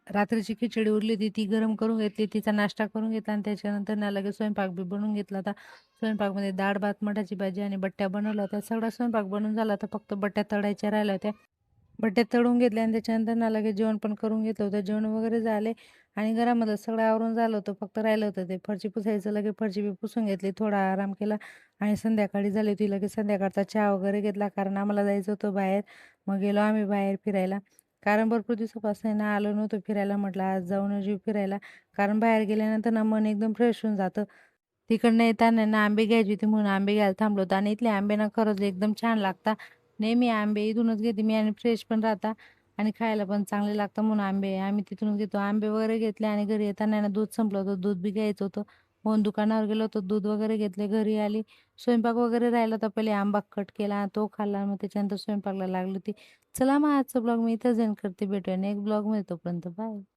रात्रीची खिचडी उरली होती ती गरम करून घेतली, तिचा नाश्ता करून घेतला आणि त्याच्यानंतर ना लगेच स्वयंपाक बी बनवून घेतला होता. स्वयंपाकमध्ये डाळ भात, मठाची भाजी आणि बट्ट्या बनवल्या होत्या. सगळा स्वयंपाक बनून झाला तर फक्त बट्ट्या तळायच्या राहिल्या होत्या. बट्ट्या तळून घेतल्या आणि त्याच्यानंतर ना लगेच जेवण पण करून घेतलं होतं. जेवण वगैरे झाले आणि घरामधलं सगळं आवरून झालं होतं. फक्त राहिलं होतं ते फरशी पुसायचं. लगेच फरशी बी पुसून घेतली. थोडा आराम केला आणि संध्याकाळी झाली होती. लगेच संध्याकाळचा चहा वगैरे घेतला कारण आम्हाला जायचं होतं बाहेर. मग गेलो आम्ही बाहेर फिरायला. कारण भरपूर दिवसापासून आहे ना आलो नव्हतो फिरायला. म्हटलं आज जाऊन येऊ फिरायला. कारण बाहेर गेल्यानंतर ना मन एकदम फ्रेश होऊन जातं. तिकडनं येताना ना आंबे घ्यायचे होते म्हणून आंबे घ्यायला थांबलो होतो आणि इथले आंबे ना खरंच एकदम छान लागतात. नेहमी आंबे इथूनच घेते मी आणि फ्रेश पण राहतात आणि खायला पण चांगले लागतात म्हणून आंबे आम्ही तिथूनच घेतो. आंबे वगैरे घेतले आणि घरी येताना ना दूध संपलं होतं. दूध बी घ्यायचं होतं. म्हणून दुकानावर गेलो होतो. दूध वगैरे घेतले. घरी आली. स्वयंपाक वगैरे राहिला तर पहिले आंबा कट केला, तो खाल्ला. मग त्याच्यानंतर स्वयंपाकला लागली होती. चला मग आजचा ब्लॉग मी इथंच एंड करते. भेटूया नेक्स्ट ब्लॉगमध्ये. तोपर्यंत बाय.